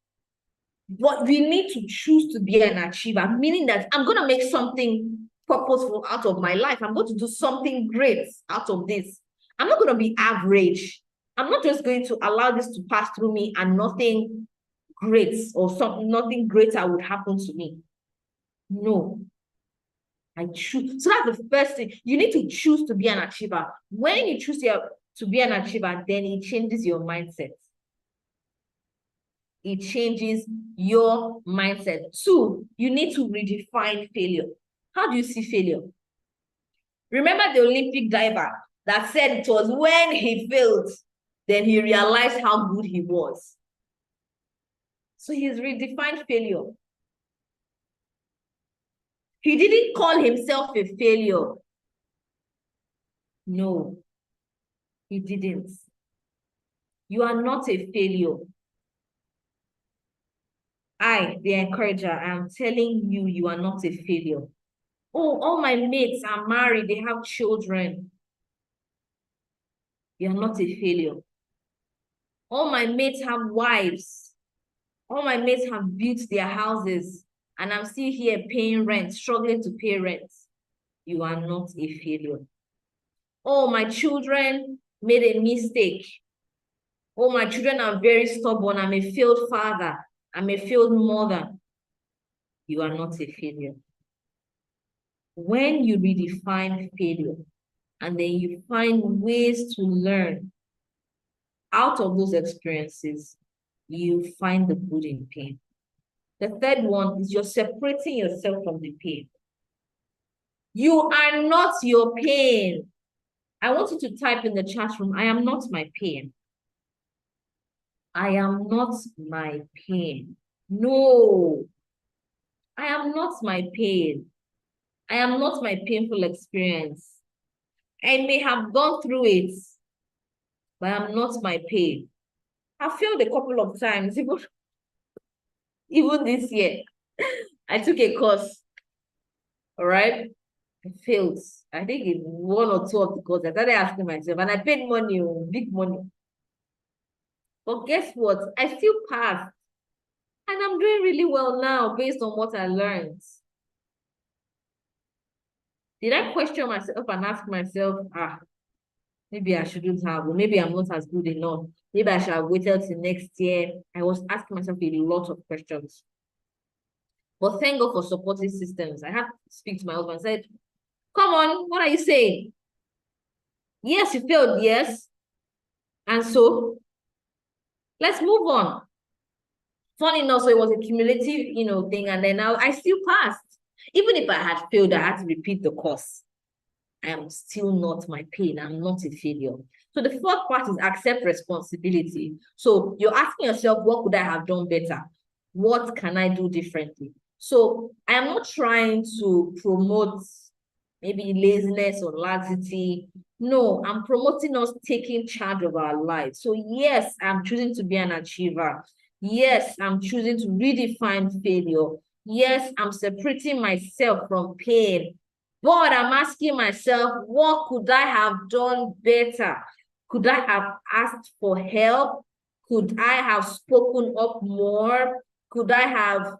what we need to choose to be an achiever, meaning that I'm going to make something purposeful out of my life. I'm going to do something great out of this. I'm not going to be average. I'm not just going to allow this to pass through me and nothing great or nothing greater would happen to me. No. I choose. So that's the first thing. You need to choose to be an achiever. When you choose to be an achiever, then it changes your mindset. It changes your mindset. 2, you need to redefine failure. How do you see failure? Remember the Olympic diver that said it was when he failed, then he realized how good he was. So he's redefined failure. He didn't call himself a failure. No, he didn't. You are not a failure. I, the encourager, I am telling you, you are not a failure. Oh, all my mates are married, they have children. You are not a failure. All my mates have wives. All my mates have built their houses, and I'm still here paying rent, struggling to pay rent. You are not a failure. Oh, my children made a mistake. Oh, my children are very stubborn. I'm a failed father. I'm a failed mother. You are not a failure. When you redefine failure and then you find ways to learn out of those experiences, you find the good in pain. The third one is you're separating yourself from the pain. You are not your pain. I want you to type in the chat room, I am not my pain. I am not my pain. No, I am not my pain. I am not my painful experience. I may have gone through it, but I'm not my pain. I failed a couple of times, even this year. I took a course, all right? I failed. I think in one or two of the courses, I started asking myself, and I paid money, big money. But guess what? I still passed. And I'm doing really well now based on what I learned. Did I question myself and ask myself, maybe I shouldn't have, or maybe I'm not as good enough. Maybe I should have waited till next year. I was asking myself a lot of questions. But thank God for supporting systems. I had to speak to my husband and said, come on, what are you saying? Yes, you failed, yes. And so let's move on. Funny enough, so it was a cumulative, thing. And then now I still passed. Even if I had failed, I had to repeat the course. I am still not my pain. I'm not a failure. So the fourth part is accept responsibility. So you're asking yourself, what could I have done better? What can I do differently? So I am not trying to promote maybe laziness or laxity. No, I'm promoting us taking charge of our lives. So yes, I'm choosing to be an achiever. Yes, I'm choosing to redefine failure. Yes, I'm separating myself from pain. But I'm asking myself, what could I have done better? Could I have asked for help? Could I have spoken up more? Could I have,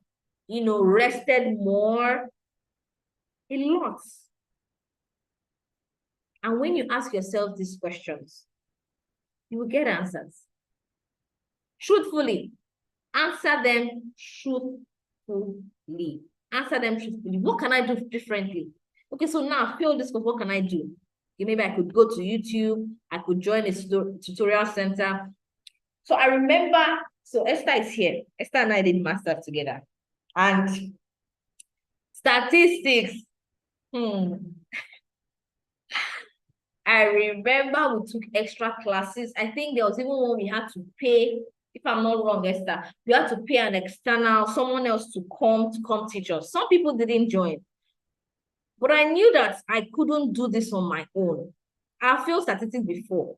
rested more? A lot. And when you ask yourself these questions, you will get answers. Truthfully, answer them truthfully. Answer them truthfully. What can I do differently? Okay, so now I feel this, what can I do? Okay, maybe I could go to YouTube. I could join a tutorial center. So I remember, so Esther is here. Esther and I did masters together. And statistics, I remember we took extra classes. I think there was even one we had to pay, if I'm not wrong, Esther, we had to pay an external, someone else to come teach us. Some people didn't join. But I knew that I couldn't do this on my own. I failed statistics before.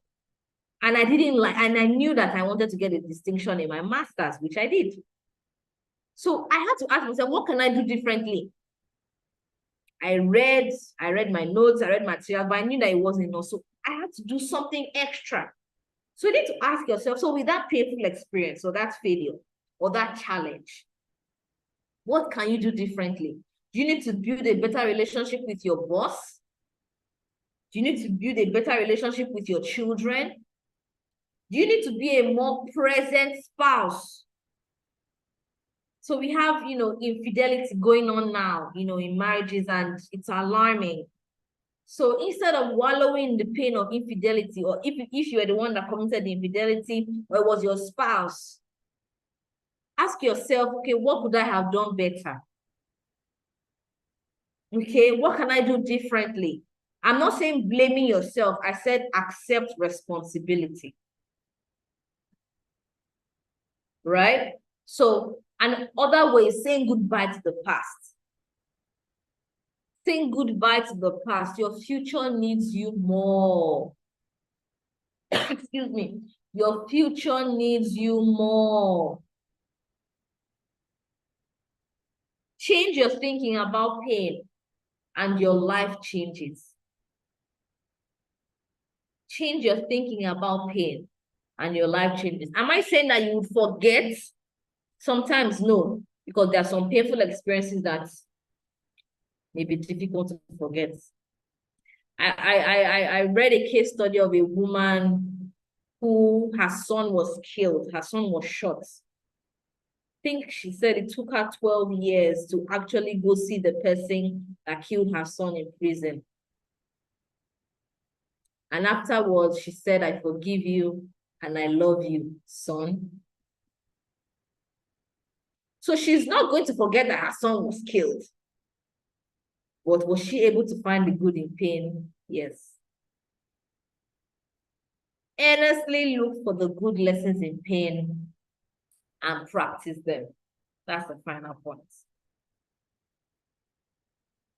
And I didn't like, and I knew that I wanted to get a distinction in my master's, which I did. So I had to ask myself, what can I do differently? I read my notes, I read material, but I knew that it wasn't enough. So I had to do something extra. So you need to ask yourself, so with that painful experience or that failure or that challenge, what can you do differently? Do you need to build a better relationship with your boss? Do you need to build a better relationship with your children? Do you need to be a more present spouse? So we have, infidelity going on now, in marriages, and it's alarming. So instead of wallowing in the pain of infidelity, or if you were the one that committed the infidelity, or it was your spouse, ask yourself, okay, what could I have done better? Okay, what can I do differently? I'm not saying blaming yourself. I said accept responsibility. Right? So, another way is saying goodbye to the past. Saying goodbye to the past. Your future needs you more. Excuse me. Your future needs you more. Change your thinking about pain. and your life changes. Change your thinking about pain and your life changes. Am I saying that you would forget? Sometimes no, because there are some painful experiences that may be difficult to forget. I read a case study of a woman who her son was killed, her son was shot. I think she said it took her 12 years to actually go see the person that killed her son in prison. And afterwards, she said, I forgive you and I love you, son. So she's not going to forget that her son was killed. But was she able to find the good in pain? Yes. Earnestly look for the good lessons in pain and practice them. That's the final point.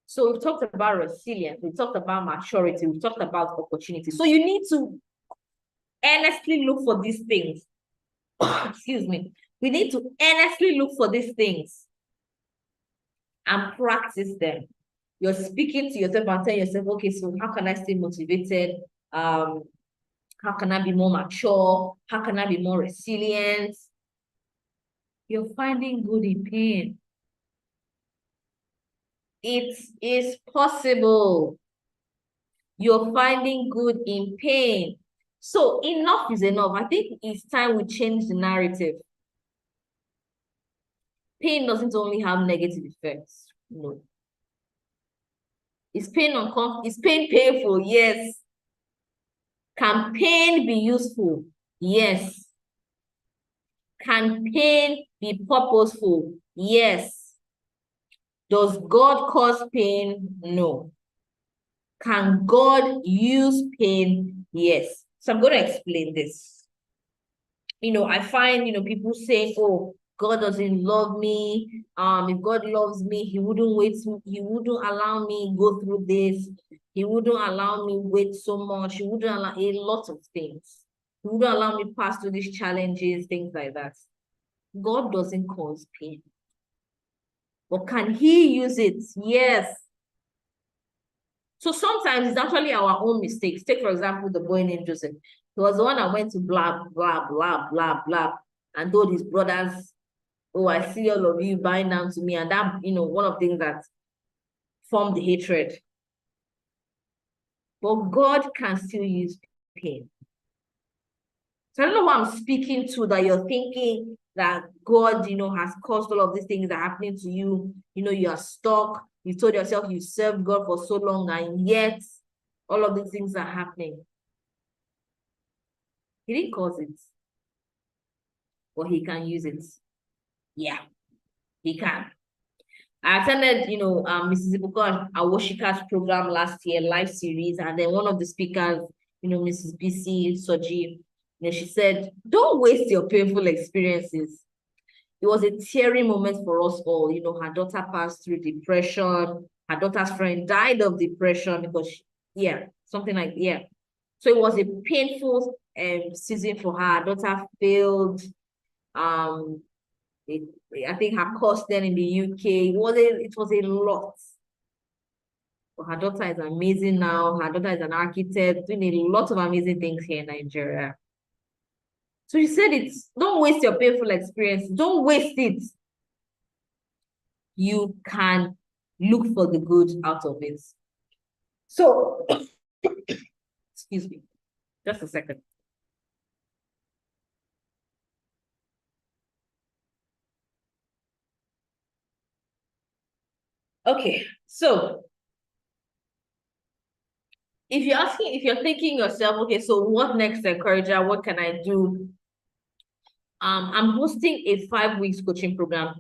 So we've talked about resilience, we've talked about maturity, we've talked about opportunity. So you need to earnestly look for these things. Excuse me. We need to earnestly look for these things and practice them. You're speaking to yourself and telling yourself, okay, so how can I stay motivated? How can I be more mature? How can I be more resilient? You're finding good in pain. It is possible. You're finding good in pain. So enough is enough. I think it's time we change the narrative. Pain doesn't only have negative effects. No. Is pain painful? Yes. Can pain be useful? Yes. Can pain be purposeful? Yes. Does God cause pain? No. Can God use pain? Yes. So I'm going to explain this. I find, people say, oh, God doesn't love me. If God loves me, he wouldn't allow me go through this. He wouldn't allow me wait so much. He wouldn't allow a lot of things. He wouldn't allow me pass through these challenges, things like that. God doesn't cause pain. But can he use it? Yes. So sometimes it's actually our own mistakes. Take, for example, the boy named Joseph. He was the one that went to blah, blah, blah, blah, blah, and told his brothers, oh, I see all of you bowing down to me. And that, one of the things that formed the hatred. But God can still use pain. So I don't know what I'm speaking to, that you're thinking that God, has caused all of these things that are happening to you. You are stuck. You told yourself you served God for so long, and yet all of these things are happening. He didn't cause it, but he can use it. Yeah, he can. I attended, Mrs. Ibuka Awoshika's program last year, live series, and then one of the speakers, Mrs. BC Soji, she said, don't waste your painful experiences. It was a teary moment for us all. Her daughter passed through depression. Her daughter's friend died of depression because, something like, So it was a painful season for her. Her daughter failed. I think her course then in the UK, it was a lot. But her daughter is amazing now. Her daughter is an architect, doing a lot of amazing things here in Nigeria. So she said don't waste your painful experience. Don't waste it. You can look for the good out of it. So, excuse me, just a second. Okay, so if you're thinking yourself, okay, so what next, Encourager? What can I do? I'm hosting a 5 weeks coaching program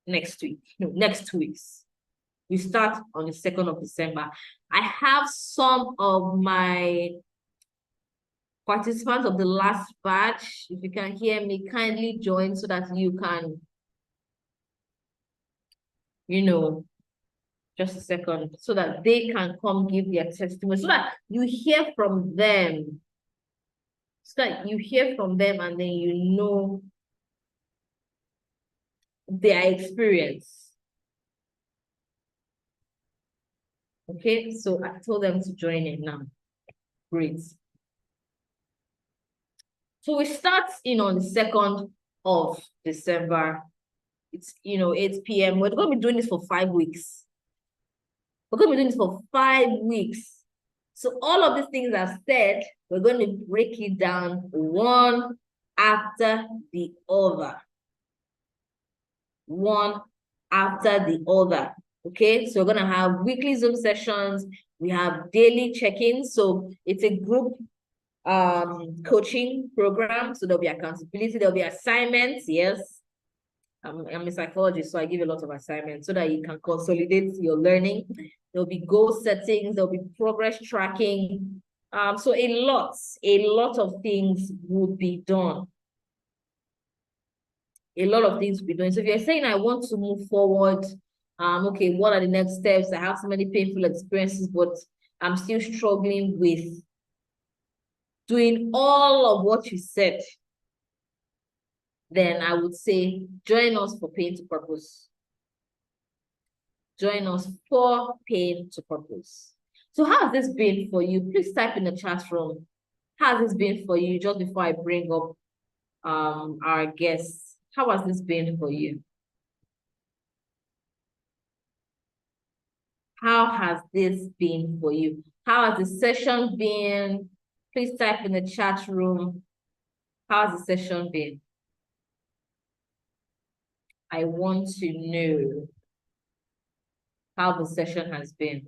next week. No, next 2 weeks. We start on the 2nd of December. I have some of my participants of the last batch. If you can hear me, kindly join so that you can, just a second, so that they can come give their testimony, so that you hear from them. So that you hear from them and then their experience. Okay, so I told them to join in now. Great. So we start, on the 2nd of December. It's, 8 p.m. We're going to be doing this for 5 weeks. We're going to be doing this for 5 weeks. So all of these things I've said, we're going to break it down one after the other. One after the other. Okay, so we're going to have weekly Zoom sessions. We have daily check-ins. So it's a group coaching program. So there'll be accountability, there'll be assignments. Yes. I'm a psychologist, so I give a lot of assignments so that you can consolidate your learning. There'll be goal settings, there'll be progress tracking. So a lot of things would be done. A lot of things will be done. So if you're saying I want to move forward, okay, what are the next steps? I have so many painful experiences, but I'm still struggling with doing all of what you said, then I would say join us for Pain to Purpose. Join us for Pain to Purpose. So how has this been for you? Please type in the chat room. How has this been for you? Just before I bring up our guests, how has this been for you? How has this been for you? How has the session been? Please type in the chat room. How has the session been? I want to know how the session has been.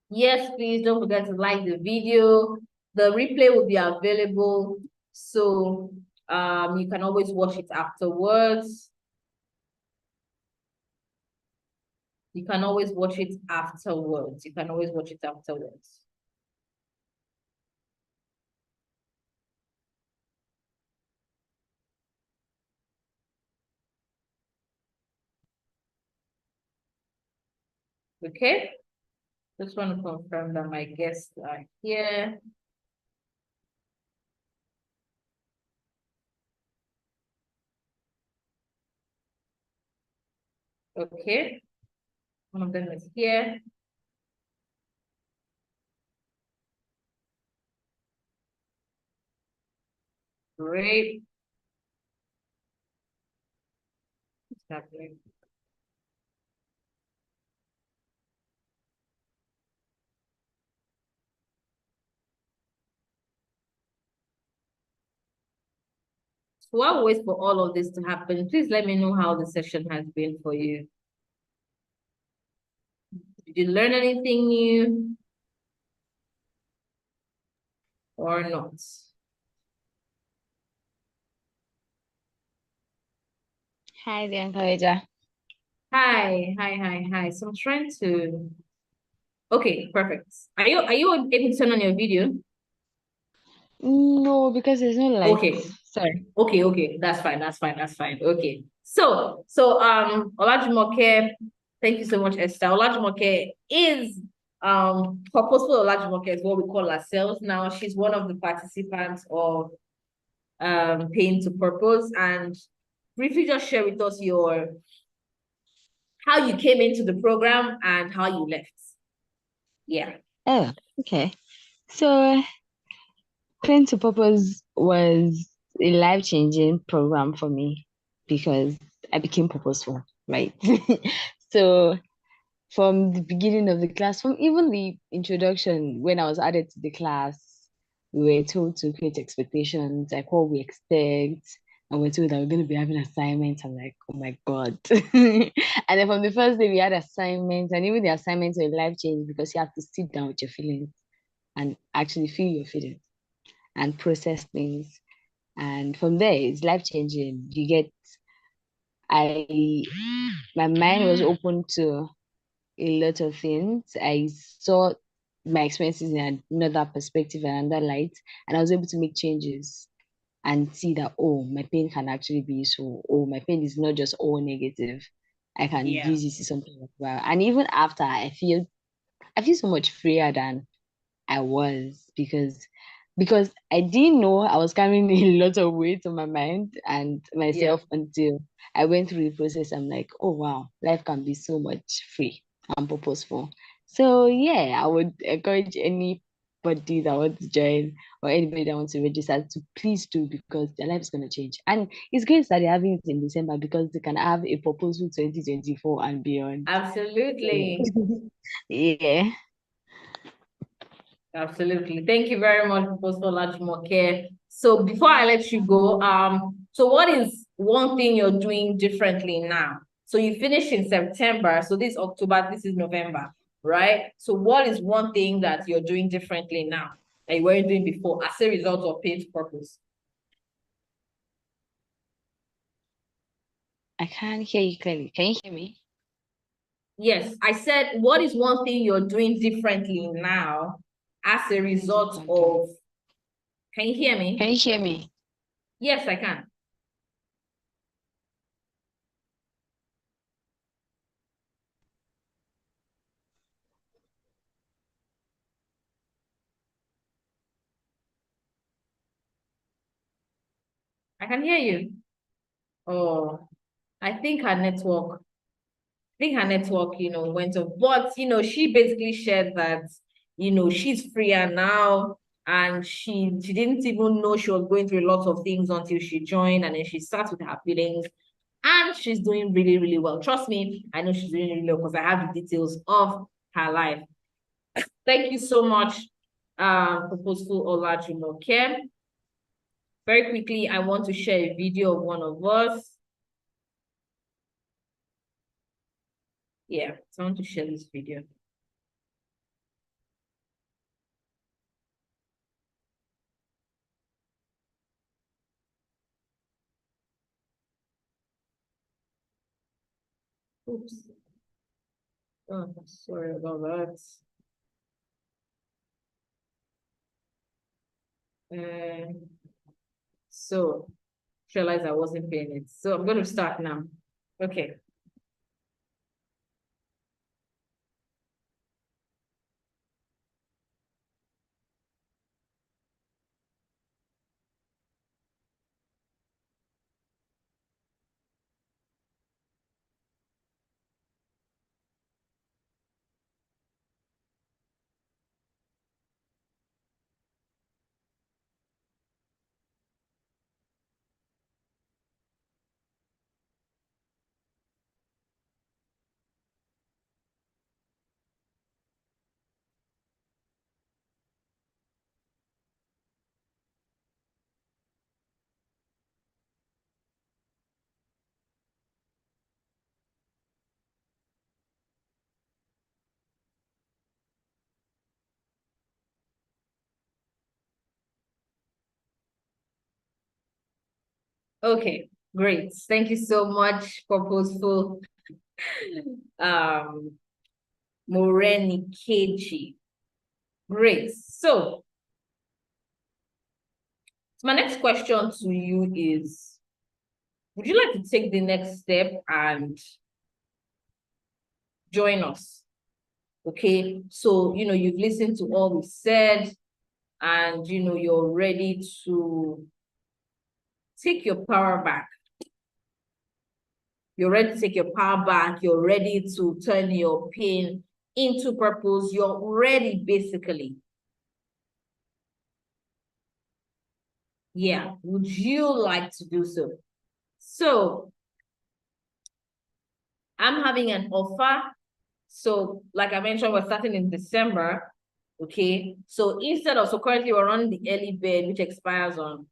Yes, please don't forget to like the video. The replay will be available, so you can always watch it afterwards. You can always watch it afterwards. You can always watch it afterwards. Okay? Just want to confirm that my guests are here. Okay. One of them is here. Great. Exactly. So while we wait for all of this to happen, please let me know how the session has been for you. Did you learn anything new or not? Hi, the encourager. Hi. So I'm trying to. Okay, perfect. Are you able to turn on your video? No, because there's no light. Okay. Sorry. Okay. That's fine. Okay. So Olajumoke, thank you so much, Esther. Olajumoke is purposeful Olajumoke is what we call ourselves now. She's one of the participants of Pain to Purpose, and briefly just share with us how you came into the program and how you left. Yeah. Oh, okay. So, Pain to Purpose was a life-changing program for me because I became purposeful, right? So, from the beginning of the class, from even the introduction, when I was added to the class, we were told to create expectations, like what we expect, and we're told that we're going to be having assignments. I'm like, oh my God. And then from the first day, we had assignments, and even the assignments were life changing because you have to sit down with your feelings and actually feel your feelings and process things. And from there, it's life changing. I, my mind was open to a lot of things. I saw my experiences in another perspective and another light, and I was able to make changes and see that, oh, my pain can actually be useful. Oh, my pain is not just all negative. I can Yeah. use it to something as well. And even after, I feel so much freer than I was because because I didn't know I was carrying a lot of weight on my mind and Yeah. myself until I went through the process. I'm like, oh wow, life can be so much free and purposeful. So yeah, I would encourage anybody that wants to join or anybody that wants to register to please do, because their life is gonna change. And it's great that they're having it in December because they can have a purposeful 2024 and beyond. Absolutely. Yeah. Absolutely. Thank you very much, Professor Olajumoke. So before I let you go, so what is one thing you're doing differently now? So you finished in September, so this is October, this is November, right? So what is one thing that you're doing differently now that you weren't doing before as a result of pay to purpose? I can't hear you clearly. Can you hear me? Yes, I said, what is one thing you're doing differently now as a result of, can you hear me? Can you hear me? Yes, I can. I can hear you. Oh, I think her network, went off. But, she basically shared that, she's freer now and she didn't even know she was going through a lot of things until she joined, and then she starts with her feelings and she's doing really, really well. Trust me, I know she's doing really well because I have the details of her life. Thank you so much, Purposeful Olajumoke. Very quickly, I want to share a video of one of us. Yeah, so I want to share this video. Oops. Oh, sorry about that. So realized I wasn't paying it. So I'm going to start now. Okay. Okay, great. Thank you so much, Purposeful um Moreni Keji. Great. So my next question to you is, would you like to take the next step and join us? Okay, so you've listened to all we said, and you're ready to take your power back. You're ready to take your power back. You're ready to turn your pain into purpose. You're ready, basically. Yeah. Would you like to do so? So I'm having an offer. So, like I mentioned, we're starting in December. Okay. So currently we're running the early bird, which expires on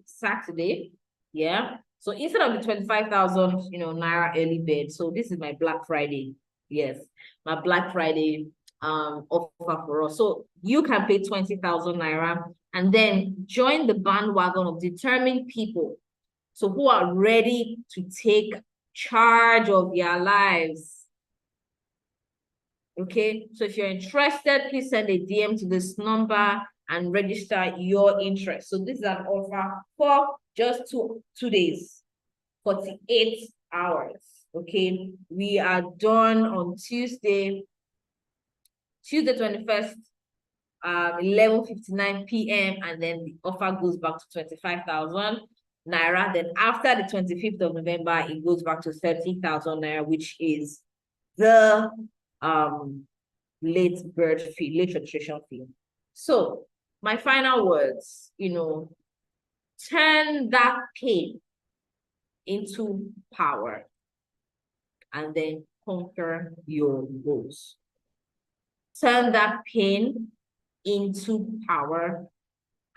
Saturday. Yeah. So instead of the 25,000, Naira early bid, so this is my Black Friday. Yes, my Black Friday offer for us. So you can pay 20,000 Naira and then join the bandwagon of determined people. So who are ready to take charge of their lives. Okay, so if you're interested, please send a DM to this number and register your interest. So this is an offer for just two days, 48 hours. Okay, we are done on Tuesday 21st 11:59 p.m. and then the offer goes back to 25,000 naira. Then after the 25th of November, it goes back to 30,000 naira, which is the late bird fee, late registration fee. So my final words, turn that pain into power and then conquer your goals. Turn that pain into power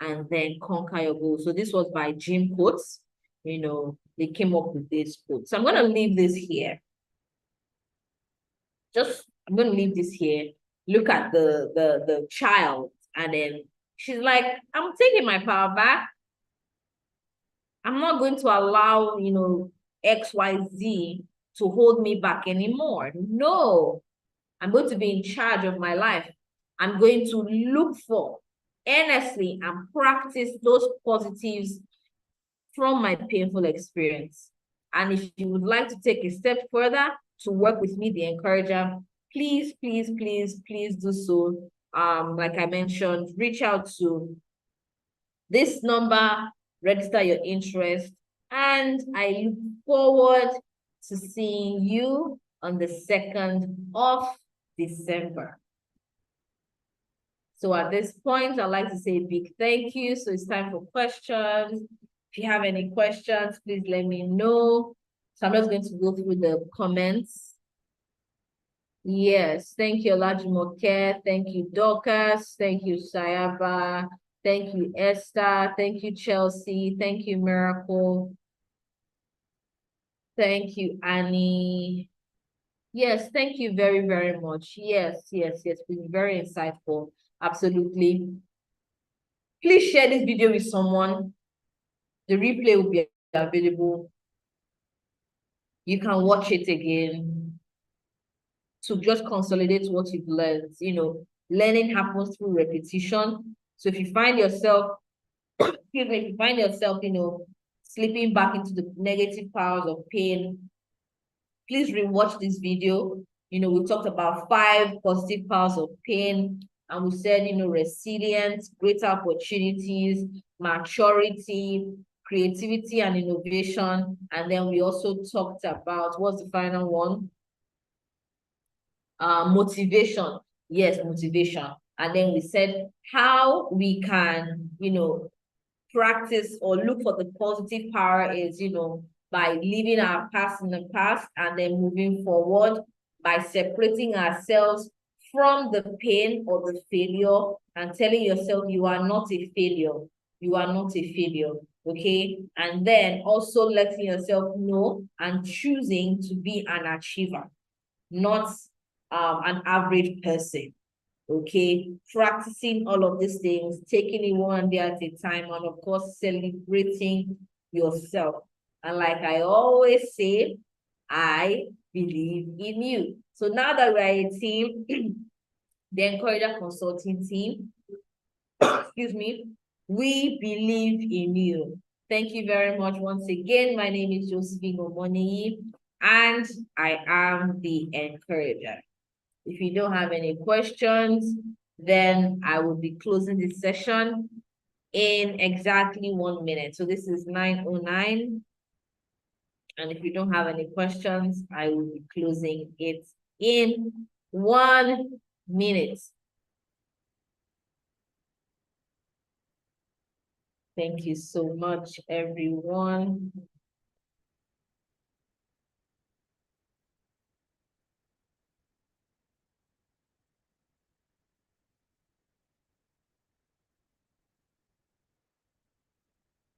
and then conquer your goals. So this was by Jim Coates. They came up with this quote. So I'm going to leave this here. I'm going to leave this here. Look at the child. And then she's like, I'm taking my power back. I'm not going to allow, XYZ to hold me back anymore. No, I'm going to be in charge of my life. I'm going to look for earnestly and practice those positives from my painful experience. And if you would like to take a step further to work with me, the encourager, please, please, please, please do so. Like I mentioned, reach out to this number, register your interest, and I look forward to seeing you on the 2nd of December. So at this point, I'd like to say a big thank you. So it's time for questions. If you have any questions, please let me know. So I'm just going to go through the comments. Yes, thank you, Olajumoke. Thank you, Dorcas. Thank you, Sayaba. Thank you, Esther. Thank you, Chelsea. Thank you, Miracle. Thank you, Annie. Yes, thank you very, very much. Yes, yes, yes. Been very insightful. Absolutely. Please share this video with someone. The replay will be available. You can watch it again to just consolidate what you've learned. Learning happens through repetition. So if you find yourself, slipping back into the negative powers of pain, please rewatch this video. We talked about 5 positive powers of pain, and we said, resilience, greater opportunities, maturity, creativity and innovation. And then we also talked about, what's the final one? Motivation. Yes, motivation. And then we said how we can, practice or look for the positive power is, by leaving our past in the past and then moving forward, by separating ourselves from the pain or the failure and telling yourself you are not a failure. You are not a failure, okay? And then also letting yourself know and choosing to be an achiever, not an average person. Okay, practicing all of these things, taking it one day at a time, and of course, celebrating yourself. And like I always say, I believe in you. So now that we're a team, the Encourager Consulting team, excuse me, we believe in you. Thank you very much once again. My name is Josephine Omoniyi, and I am the Encourager. If you don't have any questions, then I will be closing this session in exactly 1 minute. So this is 9:09. And if you don't have any questions, I will be closing it in 1 minute. Thank you so much, everyone.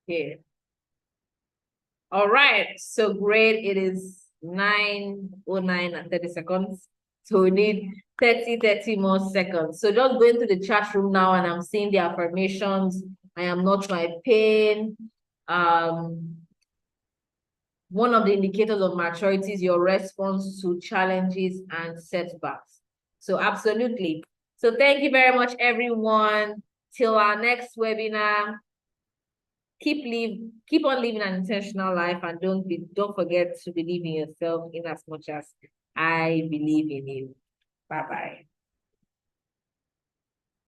Okay. All right, so great. It is 9:09 and 30 seconds. So we need 30 more seconds. So just going to the chat room now and I'm seeing the affirmations. I am not my pain. One of the indicators of maturity is your response to challenges and setbacks. So absolutely. So thank you very much, everyone. Till our next webinar. Keep on living an intentional life, and don't forget to believe in yourself in as much as I believe in you. Bye-bye.